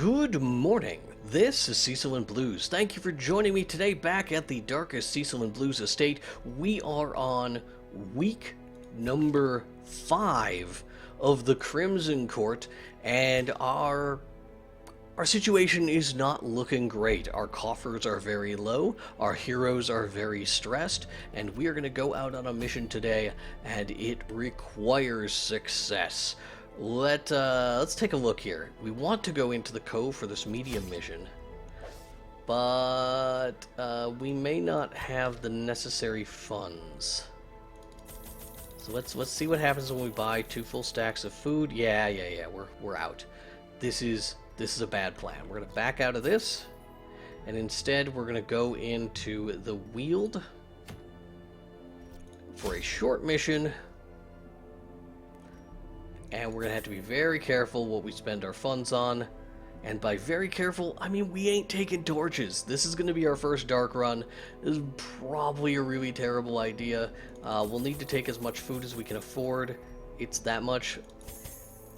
Good morning. This is Cecil and Blues. Thank you for joining me today back at the darkest Cecil and Blues estate. We are on week number 5 of the Crimson Court, and our situation is not looking great. Our coffers are very low, our heroes are very stressed, and we are going to go out on a mission today, and it requires success. Let's take a look here. We want to go into the cove for this medium mission, but we may not have the necessary funds. So let's see what happens when we buy 2 full stacks of food. Yeah, we're out. This is a bad plan. We're gonna back out of this, and instead we're gonna go into the Weald for a short mission. And we're gonna have to be very careful what we spend our funds on. And by very careful, I mean we ain't taking torches. This is gonna be our first dark run. This is probably a really terrible idea. We'll need to take as much food as we can afford. It's that much.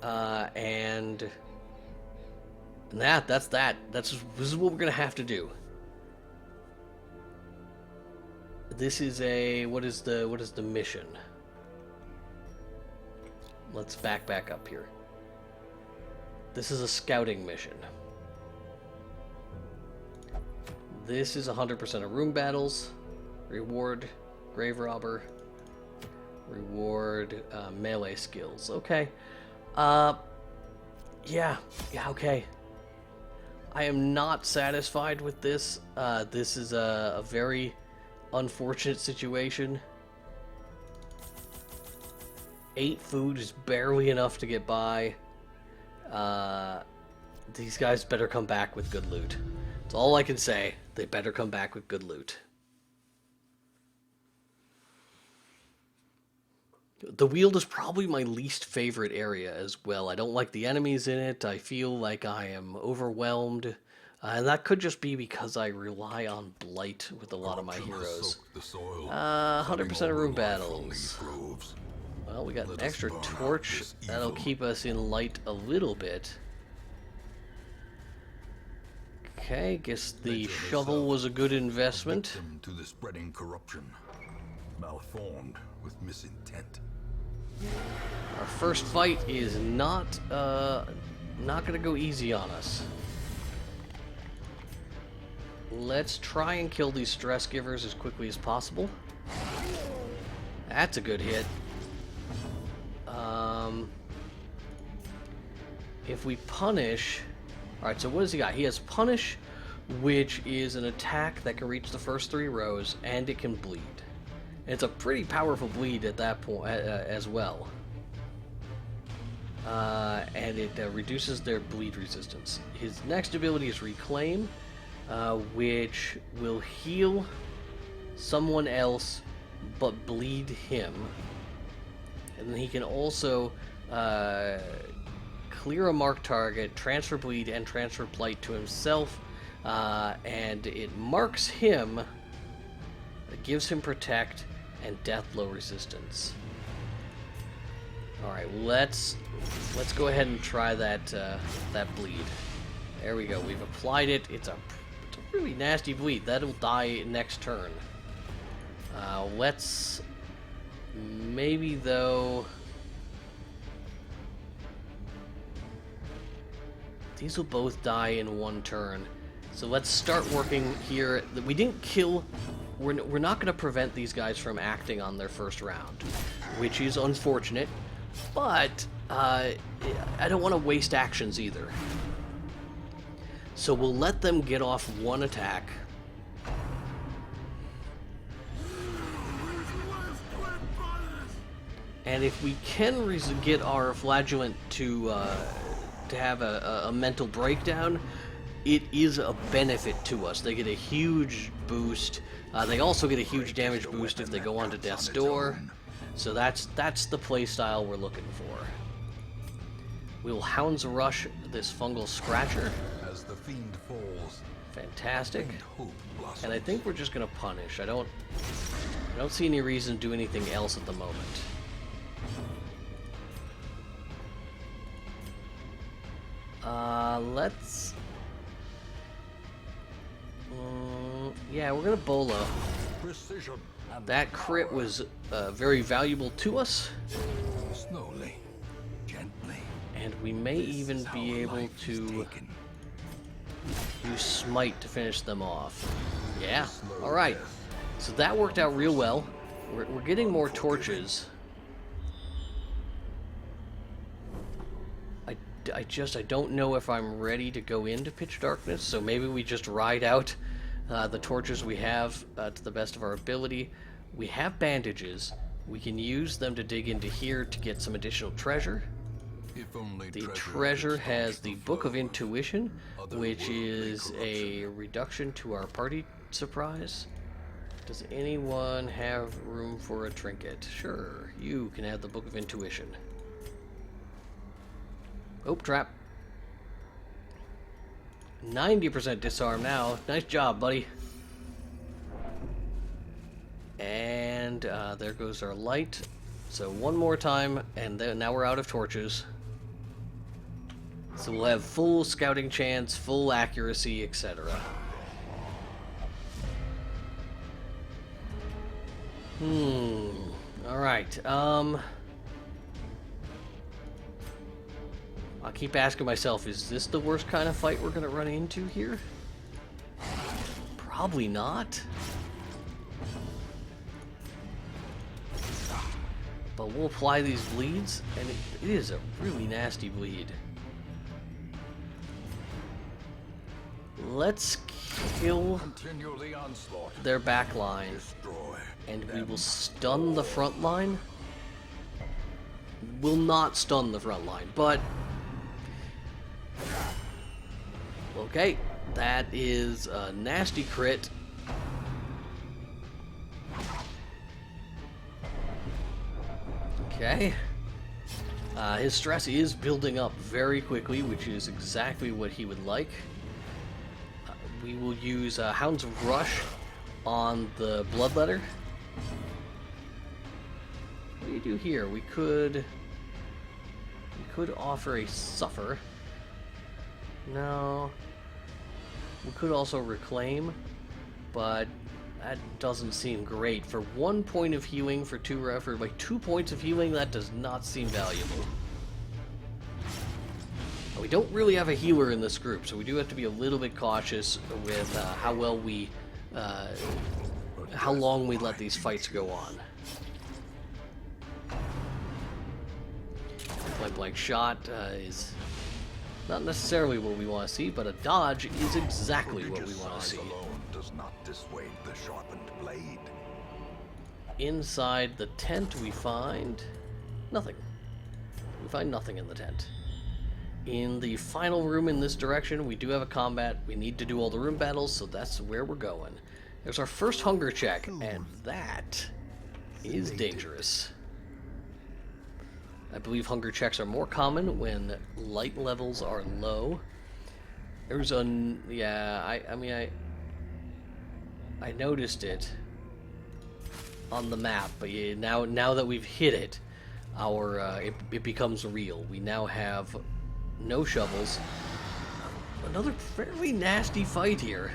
And that's that. This is what we're gonna have to do. This is a what is the mission? Let's back up here. This is a scouting mission. This is 100% of room battles. Reward, grave robber. Reward, melee skills. Okay. Yeah, okay. I am not satisfied with this. This is a very unfortunate situation. 8 food is barely enough to get by. These guys better come back with good loot. That's all I can say. They better come back with good loot. The Weald is probably my least favorite area as well. I don't like the enemies in it. I feel like I am overwhelmed. And that could just be because I rely on Blight with a lot of my heroes. 100% of room battles. Well, we got an extra torch. That'll keep us in light a little bit. Okay, guess the shovel was a good investment. To the spreading corruption, malformed with misintent. Our first fight is not gonna go easy on us. Let's try and kill these stress givers as quickly as possible. That's a good hit. If we punish... Alright, so what does he got? He has punish, which is an attack that can reach the first 3 rows, and it can bleed. And it's a pretty powerful bleed at that point as well. And it reduces their bleed resistance. His next ability is reclaim, which will heal someone else, but bleed him. And then he can also clear a marked target, transfer bleed, and transfer blight to himself. And it marks him, it gives him protect, and death blow resistance. Alright, let's go ahead and try that bleed. There we go, we've applied it. It's a really nasty bleed. That'll die next turn. Let's... Maybe, though... These will both die in 1 turn. So let's start working here. We didn't kill... We're not going to prevent these guys from acting on their first round, which is unfortunate. But I don't want to waste actions either. So we'll let them get off 1 attack. And if we can get our flagellant to have a mental breakdown, it is a benefit to us. They get a huge boost. They also get a huge damage boost if they go onto Death's Door. So that's the playstyle we're looking for. We'll Hound's Rush this fungal scratcher. As the fiend falls, fantastic. And I think we're just gonna punish. I don't see any reason to do anything else at the moment. Let's... yeah, we're gonna bolo. Precision and That crit was very valuable to us. slowly, gently. And we may even be able to use Smite to finish them off. Yeah, alright. So that worked out real well. We're getting more torches. I don't know if I'm ready to go into pitch darkness, so maybe we just ride out the torches we have to the best of our ability. We have bandages. We can use them to dig into here to get some additional treasure. If only The treasure has the Book of Intuition, which is a reduction to our party surprise. Does anyone have room for a trinket? Sure, you can have the Book of Intuition. Oh, trap. 90% disarm now. Nice job, buddy. And there goes our light. So one more time, and then now we're out of torches. So we'll have full scouting chance, full accuracy, etc. Alright, I keep asking myself, is this the worst kind of fight we're gonna run into here? Probably not. But we'll apply these bleeds, and it is a really nasty bleed. Let's kill continue the onslaught. their back line, Destroy. and we will stun the front line. Will not stun the front line, but... okay, that is a nasty crit. Okay. His stress is building up very quickly, which is exactly what he would like. We will use Hounds of Rush on the Bloodletter. What do you do here? We could offer a Suffer. No. We could also Reclaim, but that doesn't seem great. For 1 point of healing for like 2 points of healing, that does not seem valuable. We don't really have a healer in this group, so we do have to be a little bit cautious with how well we, how long we let these fights go on. Point blank shot is not necessarily what we want to see, but a dodge is exactly what we want to see. Alone does not dissuade the sharpened blade. Inside the tent we find nothing. We find nothing in the tent. In the final room in this direction, we do have a combat. We need to do all the room battles, so that's where we're going. There's our first hunger check, and that is dangerous. I believe hunger checks are more common when light levels are low. There's a... yeah, I noticed it on the map, but yeah, now that we've hit it, it becomes real. We now have no shovels. Another fairly nasty fight here.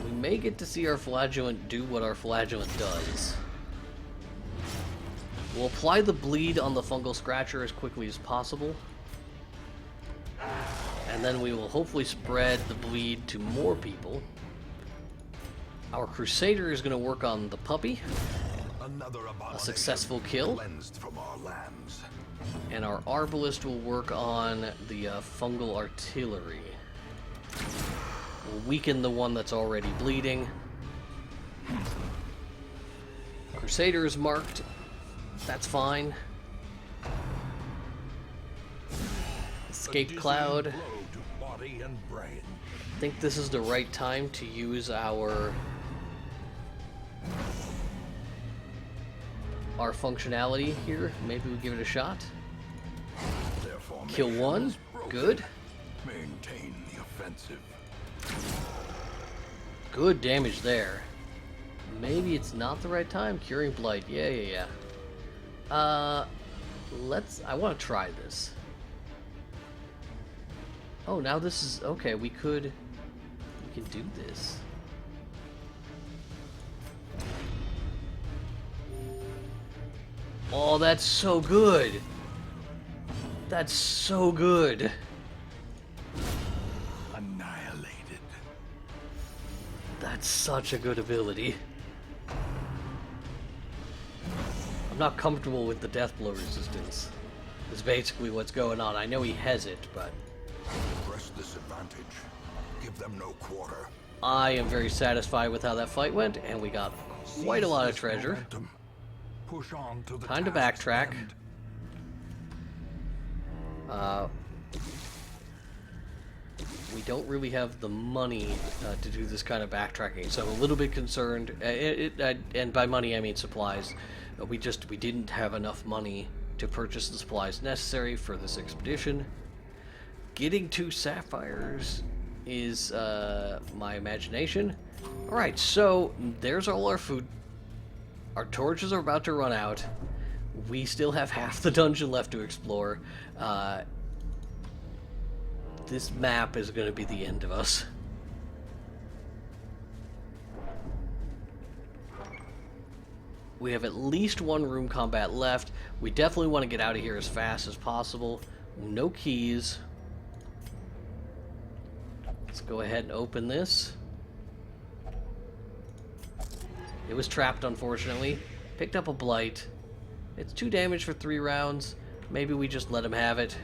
We may get to see our flagellant do what our flagellant does. We'll apply the bleed on the fungal scratcher as quickly as possible. And then we will hopefully spread the bleed to more people. Our Crusader is going to work on the puppy. A successful kill. From our lands. And our Arbalist will work on the fungal artillery. We'll weaken the one that's already bleeding. Crusader is marked. That's fine. Escape Cloud. I think this is the right time to use our functionality here. Maybe we give it a shot. Kill one. Good. Maintain the offensive. Good damage there. Maybe it's not the right time. Curing Blight. Yeah. I want to try this. Oh, now this is okay. We can do this. Oh, that's so good. That's so good. Annihilated. That's such a good ability. I'm not comfortable with the death blow resistance. Is basically what's going on. I know he has it, but Press this advantage. Give them no quarter. I am very satisfied with how that fight went, and we got quite a lot of treasure. Momentum. Push on to the Time to task's backtrack. end. We don't really have the money to do this kind of backtracking, so I'm a little bit concerned. And by money, I mean supplies. We didn't have enough money to purchase the supplies necessary for this expedition. Getting 2 sapphires is my imagination. Alright, so there's all our food. Our torches are about to run out. We still have half the dungeon left to explore. This map is going to be the end of us. We have at least 1 room combat left. We definitely want to get out of here as fast as possible. No keys. Let's go ahead and open this. It was trapped, unfortunately. Picked up a blight. It's 2 damage for 3 rounds. Maybe we just let him have it.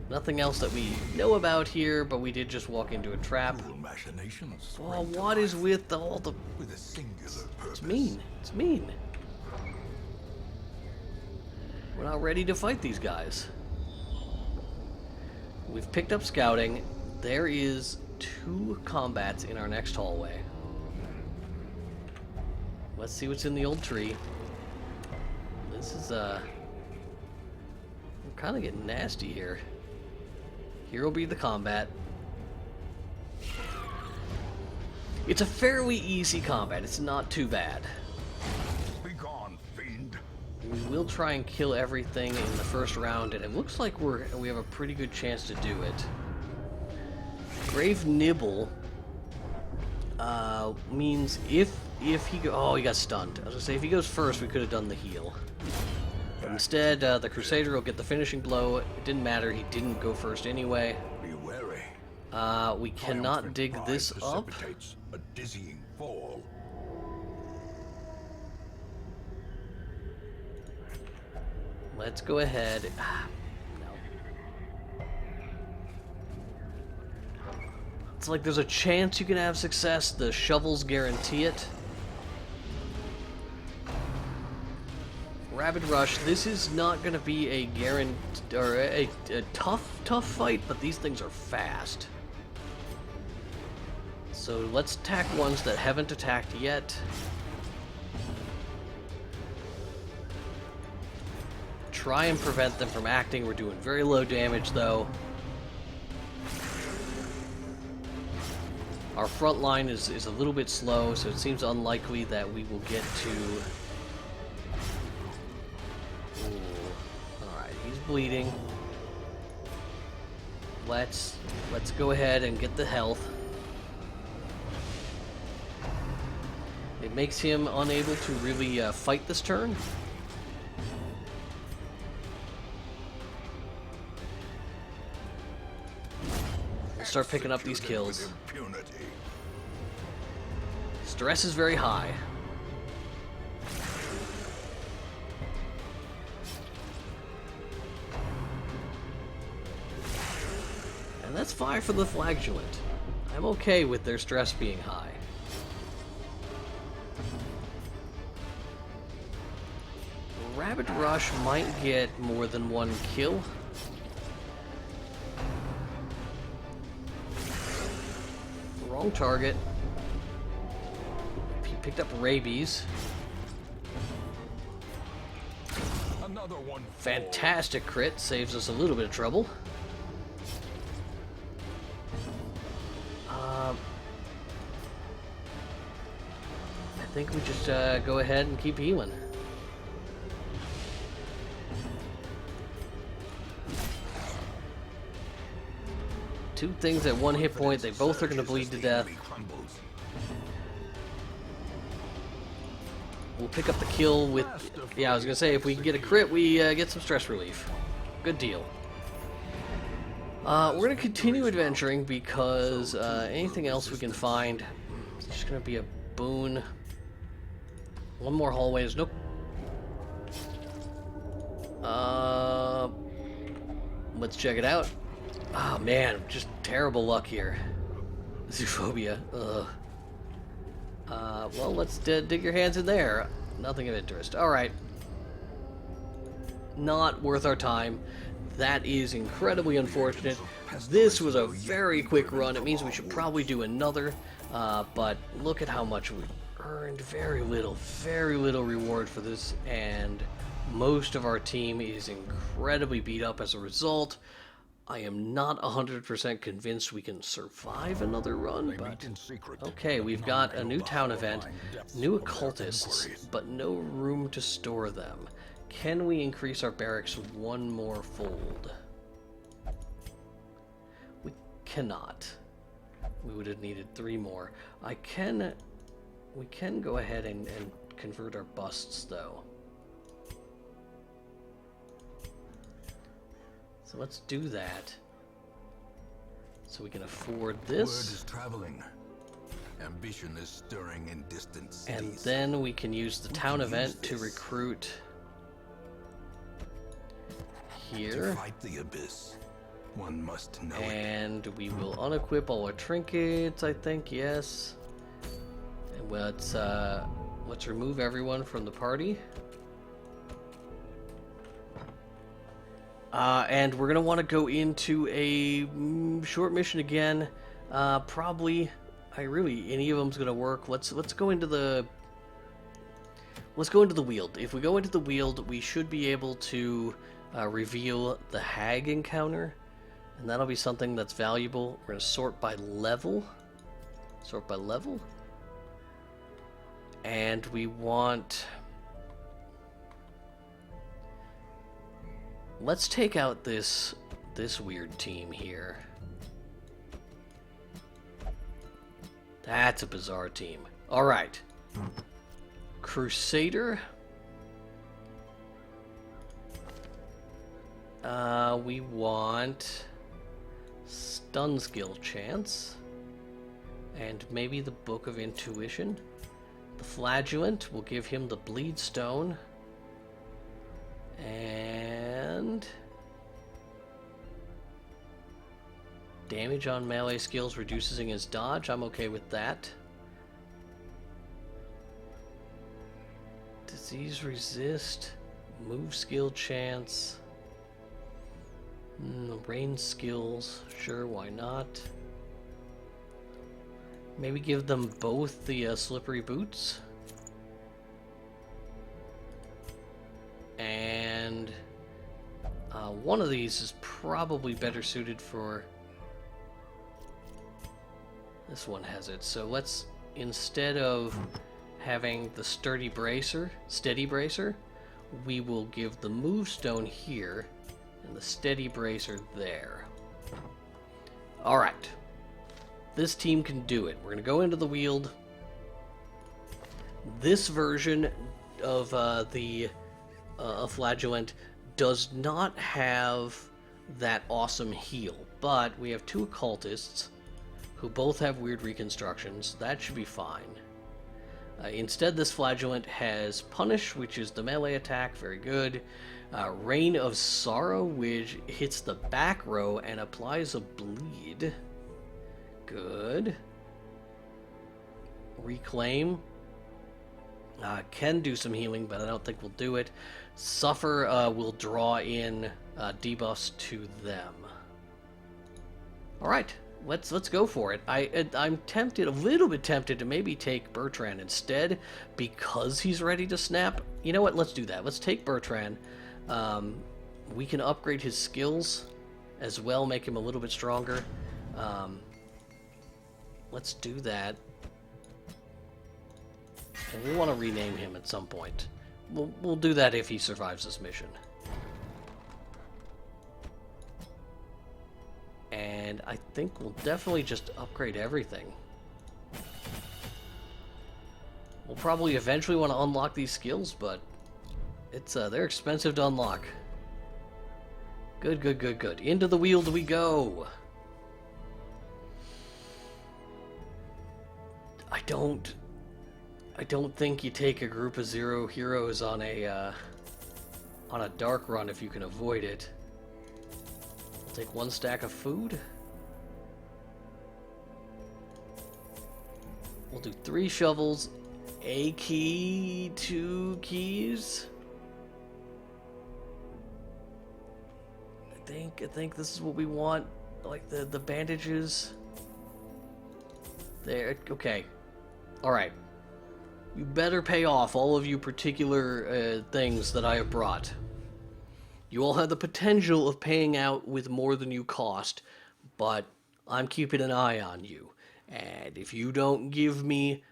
Nothing else that we know about here, but we did just walk into a trap. Cruel machinations Oh, spring to what is life with all the... with a singular purpose. It's mean. It's mean. We're not ready to fight these guys. We've picked up scouting. There is 2 combats in our next hallway. Let's see what's in the old tree. This is, we're kind of getting nasty here. Here will be the combat. It's a fairly easy combat. It's not too bad. Be gone, fiend. We will try and kill everything in the first round, and it looks like we have a pretty good chance to do it. Grave Nibble means if he he got stunned. I was gonna say if he goes first, we could have done the heal. But instead, the Crusader will get the finishing blow. It didn't matter. He didn't go first anyway. Be wary. We cannot Triumphant dig pride this up. precipitates a dizzying fall. Let's go ahead. No. It's like there's a chance you can have success. The shovels guarantee it. Rapid Rush. This is not going to be a a tough fight, but these things are fast. So let's attack ones that haven't attacked yet. Try and prevent them from acting. We're doing very low damage, though. Our front line is a little bit slow, so it seems unlikely that we will get to... Alright, he's bleeding. Let's go ahead and get the health. It makes him unable to really fight this turn. We'll start picking up these kills. With impunity. Stress is very high. And that's 5 for the flagellant. I'm okay with their stress being high. Rapid Rush might get more than 1 kill. Wrong target. He picked up rabies. Another one. Fantastic crit, saves us a little bit of trouble. I think we just go ahead and keep healing. Two things at one hit point. They both are going to bleed to death. We'll pick up the kill with... Yeah, I was going to say, if we can get a crit, we get some stress relief. Good deal. We're going to continue adventuring because anything else we can find is just going to be a boon. One more hallway. There's no... Let's check it out. Oh man, just terrible luck here. Zoophobia. Ugh. Well, let's dig your hands in there. Nothing of interest. Alright. Not worth our time. That is incredibly unfortunate. This was a very quick run. It means we should probably do another. But look at how much we earned. Very little reward for this. And most of our team is incredibly beat up as a result. I am not 100% convinced we can survive another run, but... Okay, we've got a new town event, new occultists, but no room to store them. Can we increase our barracks one more fold? We cannot. We would have needed 3 more. We can go ahead and convert our busts, though. So let's do that. So we can afford this. Word is traveling. Ambition is stirring in distant cities. And then we can use the town event to recruit here. To fight the abyss, one must know and we will unequip all our trinkets, I think, yes. And let's remove everyone from the party. And we're gonna want to go into a short mission again. Probably, any of them's gonna work. Let's go into the Weald. If we go into the Weald, we should be able to reveal the hag encounter, and that'll be something that's valuable. We're gonna sort by level. And we want... Let's take out this weird team here. That's a bizarre team. All right. Crusader. We want stun skill chance. And maybe the Book of Intuition. The Flagellant will give him the Bleed Stone. And damage on melee skills reducing his dodge. I'm okay with that. Disease resist, move skill chance, range skills. Sure, why not? Maybe give them both the slippery boots. And one of these is probably better suited for... This one has it. So let's, instead of having the steady bracer, we will give the move stone here and the steady bracer there. Alright. This team can do it. We're going to go into the Weald. This version of the Flagellant does not have that awesome heal, but we have 2 occultists who both have weird reconstructions. That should be fine. Instead, this Flagellant has Punish, which is the melee attack, very good. Reign of Sorrow, which hits the back row and applies a bleed. Good. Reclaim. Can do some healing, but I don't think we'll do it. Suffer will draw in debuffs to them. Alright, let's go for it. I'm tempted, a little bit tempted, to maybe take Bertrand instead, because he's ready to snap. You know what, let's do that. Let's take Bertrand. We can upgrade his skills as well, make him a little bit stronger. Let's do that. And we want to rename him at some point. We'll do that if he survives this mission. And And I think we'll definitely just upgrade everything. We'll probably eventually want to unlock these skills, but it's they're expensive to unlock. Good, good, good, good. Into the Weald we go. I don't think you take a group of 0 heroes on a dark run if you can avoid it. I'll take 1 stack of food. We'll do 3 shovels, a key, 2 keys. I think this is what we want, like the bandages. There, okay. All right. You better pay off all of you particular things that I have brought. You all have the potential of paying out with more than you cost, but I'm keeping an eye on you. And if you don't give me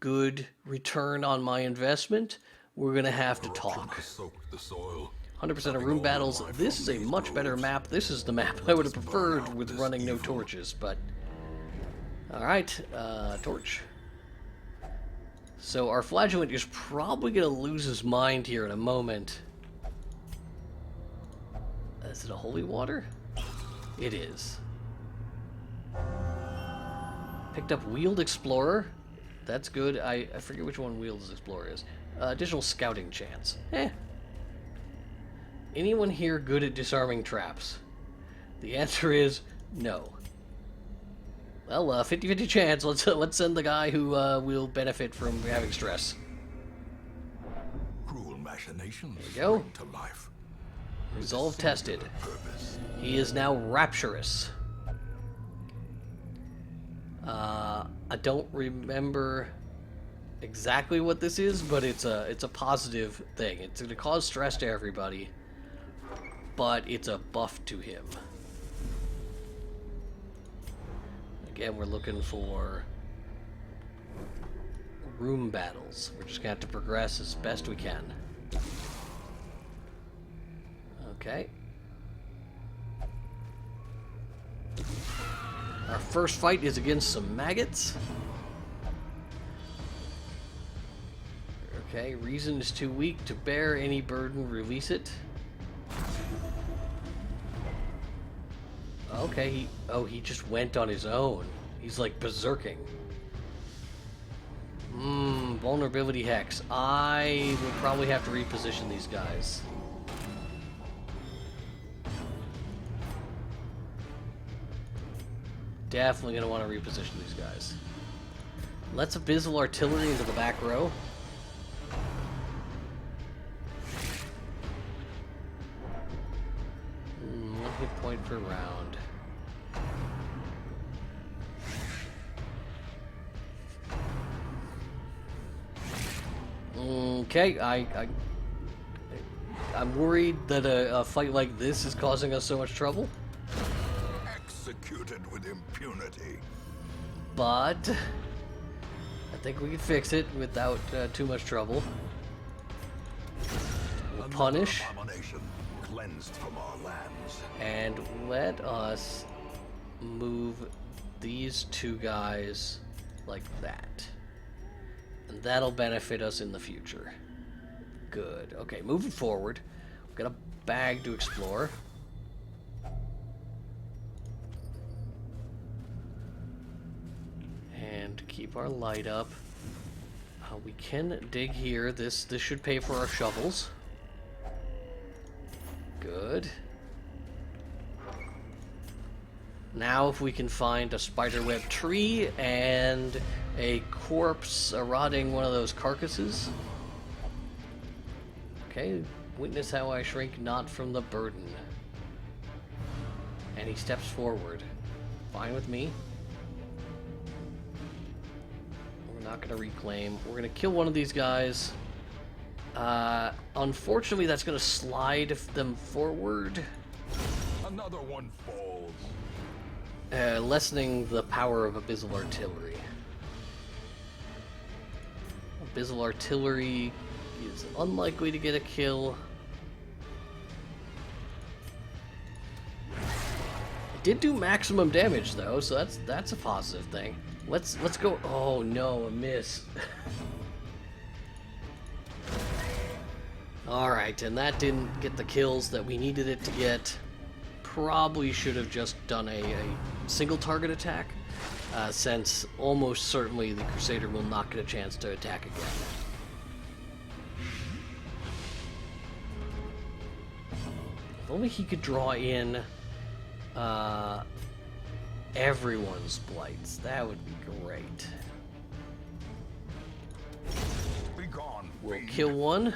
good return on my investment, we're going to have to talk. 100% of room battles. This is a much better map. This is the map I would have preferred with running no torches, but... Alright, torch. So our flagellant is probably going to lose his mind here in a moment. Is it a holy water? It is. Picked up Weald Explorer. That's good. I forget which one Weald Explorer is. Additional scouting chance. Anyone here good at disarming traps? The answer is no. Well, 50-50 chance. Let's send the guy who will benefit from having stress. Cruel machinations. There you go. To life. Resolve tested. He is now rapturous. I don't remember exactly what this is, but it's a positive thing. It's going to cause stress to everybody, but it's a buff to him. Again, we're looking for room battles. We're just going to have to progress as best we can. Okay. Our first fight is against some maggots. Okay, reason is too weak to bear any burden. Release it. Okay, he just went on his own. He's like berserking. Vulnerability hex. I will probably have to reposition these guys. Definitely going to want to reposition these guys. Let's abyssal artillery into the back row. One hit point per round. Okay, I'm worried that a fight like this is causing us so much trouble. Executed with impunity. But I think we can fix it without too much trouble. We'll punish. Cleansed from our lands. And let us move these 2 guys like that. And that'll benefit us in the future. Good. Okay, moving forward. We've got a bag to explore. And keep our light up. We can dig here. This should pay for our shovels. Good. Now if we can find a spiderweb tree and a corpse rotting one of those carcasses. Okay, witness how I shrink not from the burden. And he steps forward. Fine with me. We're not going to reclaim. We're going to kill one of these guys. Unfortunately, that's going to slide them forward. Another one falls. Lessening the power of abyssal artillery. Abyssal artillery is unlikely to get a kill. did do maximum damage though, so that's a positive thing. Let's go. Oh no, a miss. Alright, and that didn't get the kills that we needed it to get. Probably should have just done a single target attack, since almost certainly the Crusader will not get a chance to attack again. If only he could draw in everyone's blights. That would be great. Be gone. We'll kill one.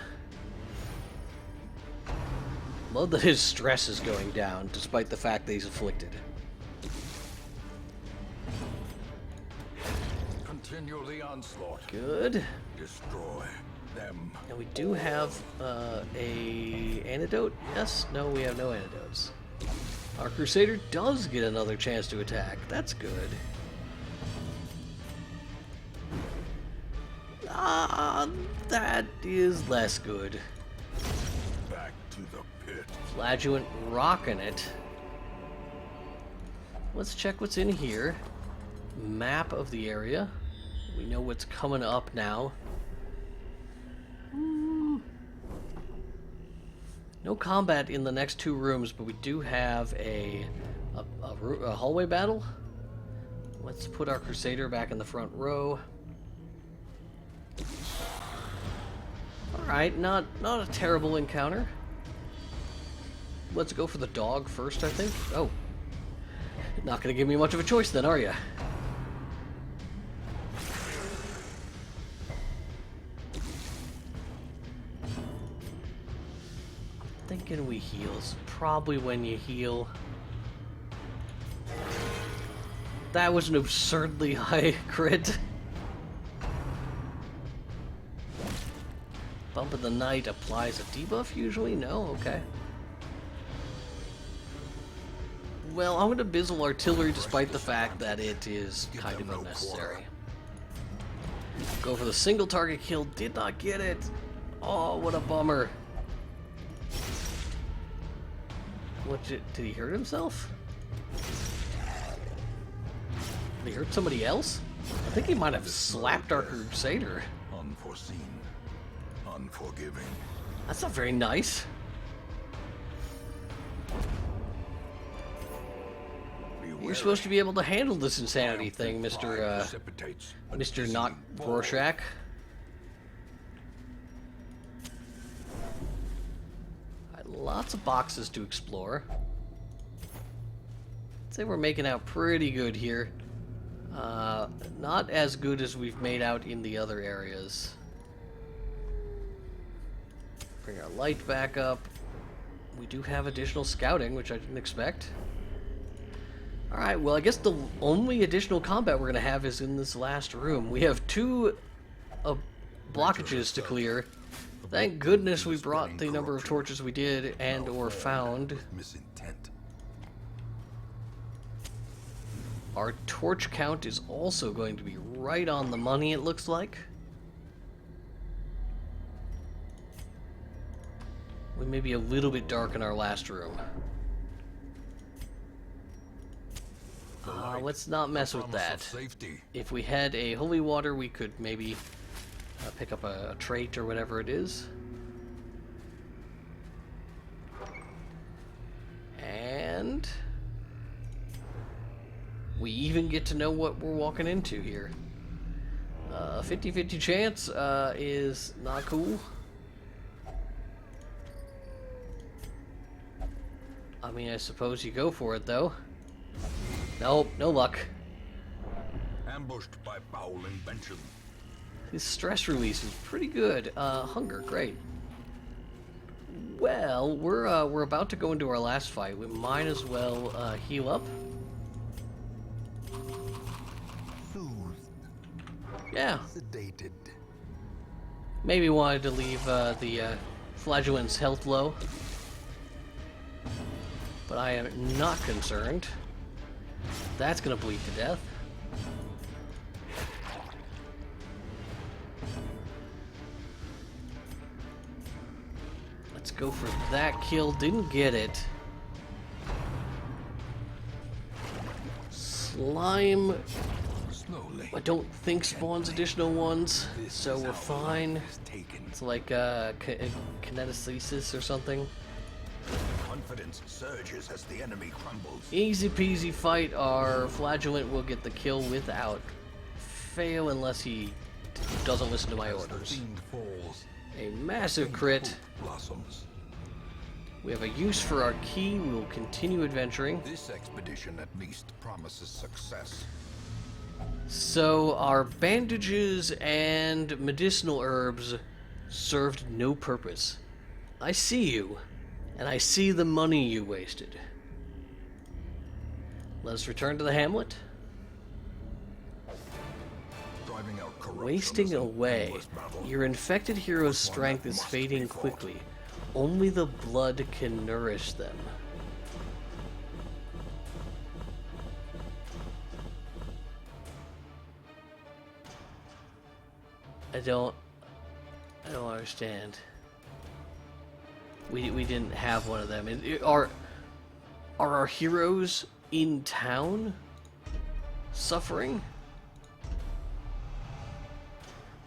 Love that his stress is going down, despite the fact that he's afflicted. Continue the onslaught. Good. Destroy them. And we do have a antidote. Yes? No, we have no antidotes. Our Crusader does get another chance to attack. That's good. That is less good. Back to the pit. Flagellant rocking it. Let's check what's in here. Map of the area. We know what's coming up now. No combat in the next two rooms, but we do have a hallway battle. Let's put our Crusader back in the front row. Alright, not a terrible encounter. Let's go for the dog first, I think. Oh. Not gonna give me much of a choice then, are ya? Thinking we heals. Probably when you heal. That was an absurdly high crit. Bump of the Night applies a debuff usually? No? Okay. Well, I'm going to Bizzle Artillery despite the fact that it is kind of unnecessary. Go for the single target kill. Did not get it. Oh, what a bummer. Did he hurt himself? Did he hurt somebody else? I think he might have slapped our Crusader. Unforeseen. Unforgiving. That's not very nice. You're supposed to be able to handle this insanity thing, Mr. Not Rorschach. Lots of boxes to explore. I'd say we're making out pretty good here. Not as good as we've made out in the other areas. Bring our light back up. We do have additional scouting, which I didn't expect. Alright, well I guess the only additional combat we're going to have is in this last room. We have two blockages to clear. Thank goodness we brought the number of torches we did and or found. Our torch count is also going to be right on the money, it looks like. We may be a little bit dark in our last room. Let's not mess with that. If we had a holy water, we could maybe pick up a trait or whatever it is. And we even get to know what we're walking into here. 50-50 chance is not cool. I mean, I suppose you go for it, though. Nope, no luck. Ambushed by foul invention. His stress release is pretty good. Hunger, great. Well, we're about to go into our last fight. We might as well heal up. Soothed. Yeah. Sedated. Maybe wanted to leave the flagellant's health low. But I am not concerned. That's gonna bleed to death. Let's go for that kill. Didn't get it. Slime, Slowly. I don't think spawns additional ones, so we're fine. It's like kineticesis or something. Confidence surges as the enemy crumbles. Easy peasy fight. Our flagellant will get the kill without fail unless he doesn't listen to my As the orders. fiend falls, A massive crit. hope blossoms. We have a use for our key. We will continue adventuring. This expedition at least promises success. So our bandages and medicinal herbs served no purpose. I see you, and I see the money you wasted. Let's return to the hamlet. Driving out corruption Wasting is an away. endless battle. Your infected hero's strength is must fading be fought. quickly. Only the blood can nourish them. I don't understand. We didn't have one of them. Are our heroes in town suffering?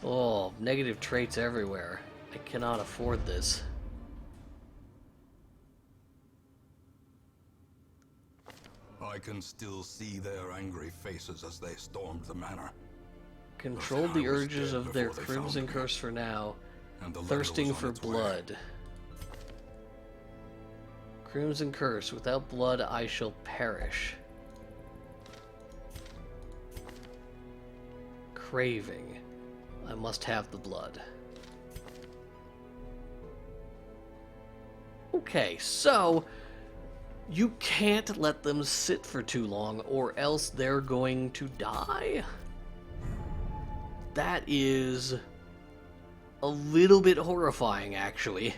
Oh, negative traits everywhere. I cannot afford this. I can still see their angry faces as they stormed the manor. Control I the was urges dead of their before they found crimson me. curse for now. And the letter Thirsting was on for its way. blood. Crimson curse. Without blood, I shall perish. Craving. I must have the blood. Okay, so you can't let them sit for too long or else they're going to die? That is a little bit horrifying, actually.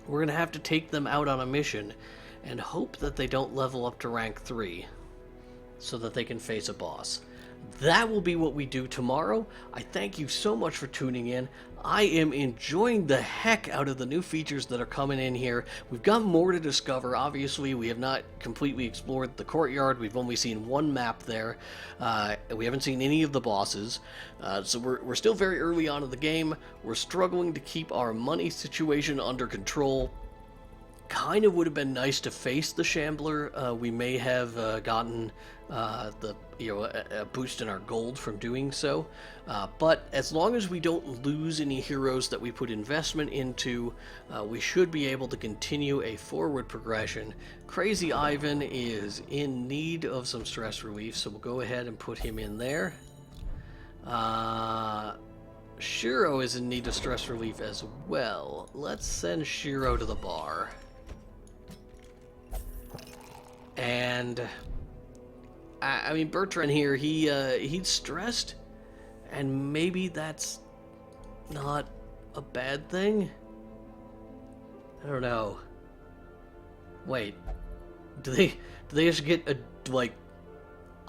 We're gonna have to take them out on a mission and hope that they don't level up to rank 3 so that they can face a boss. That will be what we do tomorrow. I thank you so much for tuning in. I am enjoying the heck out of the new features that are coming in here. We've got more to discover. Obviously, we have not completely explored the courtyard. We've only seen one map there. We haven't seen any of the bosses. So we're still very early on in the game. We're struggling to keep our money situation under control. Kind of would have been nice to face the Shambler. We may have gotten a boost in our gold from doing so. But as long as we don't lose any heroes that we put investment into, we should be able to continue a forward progression. Crazy Ivan is in need of some stress relief, so we'll go ahead and put him in there. Shiro is in need of stress relief as well. Let's send Shiro to the bar. And I mean, Bertrand here, he's stressed, and maybe that's not a bad thing. I don't know. Wait, do they just get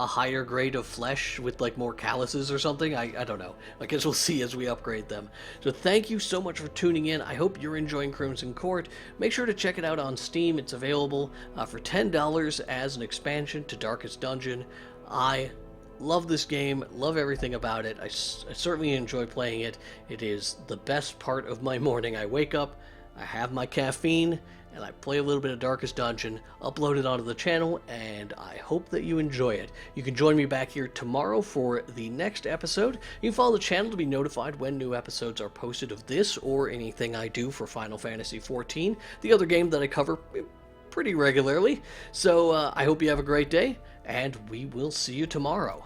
a higher grade of flesh with more calluses or something? I don't know. I guess we'll see as we upgrade them. So thank you so much for tuning in. I hope you're enjoying Crimson Court. Make sure to check it out on Steam. It's available for $10 as an expansion to Darkest Dungeon. I love this game, love everything about it. I certainly enjoy playing it. It is the best part of my morning. I wake up, I have my caffeine, and I play a little bit of Darkest Dungeon, upload it onto the channel, and I hope that you enjoy it. You can join me back here tomorrow for the next episode. You can follow the channel to be notified when new episodes are posted of this or anything I do for Final Fantasy XIV, the other game that I cover pretty regularly. So I hope you have a great day, and we will see you tomorrow.